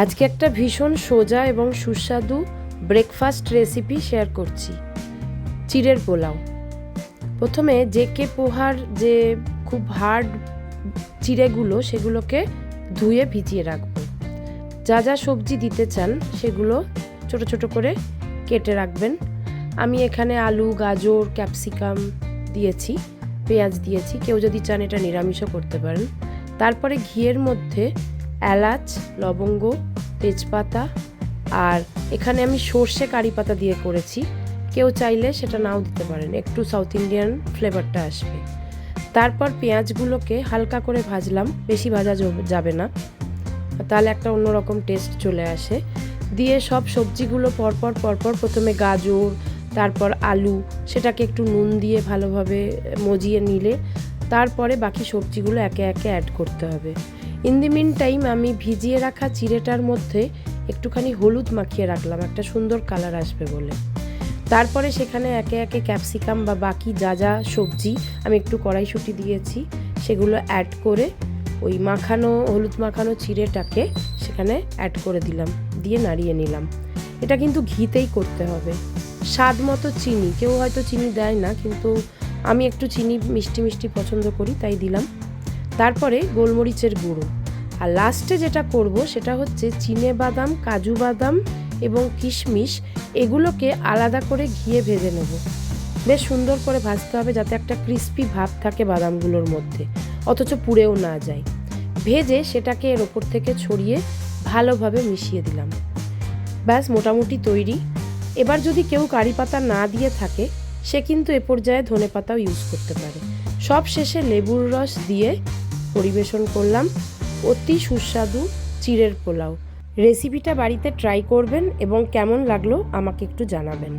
আজকে একটা ভীষণ সোজা এবং সুস্বাদু ব্রেকফাস্ট রেসিপি শেয়ার করছি, চিড়ের পোলাও। প্রথমে জেকে পোহার যে খুব হার্ড চিড়েগুলো সেগুলোকে ধুয়ে ভিজিয়ে রাখবো। যা যা সবজি দিতে চান সেগুলো ছোট ছোট করে কেটে রাখবেন। আমি এখানে আলু, গাজর, ক্যাপসিকাম দিয়েছি, পেঁয়াজ দিয়েছি। কেউ যদি চান এটা নিরামিষও করতে পারেন। তারপরে ঘিয়ের মধ্যে এলাচ, লবঙ্গ, তেজপাতা, আর এখানে আমি সর্ষে কারি পাতা দিয়ে করেছি। কেউ চাইলে সেটা নাও দিতে পারেন, একটু সাউথ ইন্ডিয়ান ফ্লেভারটা আসবে। তারপর পেঁয়াজগুলোকে হালকা করে ভাজলাম, বেশি ভাজা যাবে না, তাহলে একটা অন্যরকম টেস্ট চলে আসে। দিয়ে সব সবজিগুলো পরপর প্রথমে গাজর, তারপর আলু, সেটাকে একটু নুন দিয়ে ভালোভাবে মজিয়ে নিলে তারপরে বাকি সবজিগুলো একে একে অ্যাড করতে হবে। ইন দি মিন টাইম আমি ভিজিয়ে রাখা চিড়েটার মধ্যে একটুখানি হলুদ মাখিয়ে রাখলাম, একটা সুন্দর কালার আসবে বলে। তারপরে সেখানে একে একে ক্যাপসিকাম বা বাকি যা যা সবজি আমি একটু কড়াইশুঁটি দিয়েছি সেগুলো অ্যাড করে ওই মাখানো হলুদ মাখানো চিড়েটাকে সেখানে অ্যাড করে দিলাম, দিয়ে নাড়িয়ে নিলাম। এটা কিন্তু ঘিতেই করতে হবে। স্বাদ মতো চিনি, কেউ হয়তো চিনি দেয় না, কিন্তু আমি একটু চিনি মিষ্টি মিষ্টি পছন্দ করি তাই দিলাম। তারপরে গোলমরিচের গুঁড়ো, আর লাস্টে যেটা করব সেটা হচ্ছে চিনে বাদাম, কাজু বাদাম এবং কিশমিশ, এগুলোকে আলাদা করে ঘিয়ে ভেজে নেব। বেশ সুন্দর করে ভাজতে হবে যাতে একটা ক্রিস্পি ভাব থাকে বাদামগুলোর মধ্যে, অথচ পুড়েও না যায়। ভেজে সেটাকে এর ওপর থেকে ছড়িয়ে ভালোভাবে মিশিয়ে দিলাম। ব্যাস মোটামুটি তৈরি। এবার যদি কেউ কারি পাতা না দিয়ে থাকে সে কিন্তু এ পর্যায়ে ধনে পাতাও ইউজ করতে পারে। সব শেষে লেবুর রস দিয়ে পরিবেশন করলাম অতি সুস্বাদু চিড়ের পোলাও। রেসিপিটা বাড়িতে ট্রাই করবেন এবং কেমন লাগলো আমাকে একটু জানাবেন।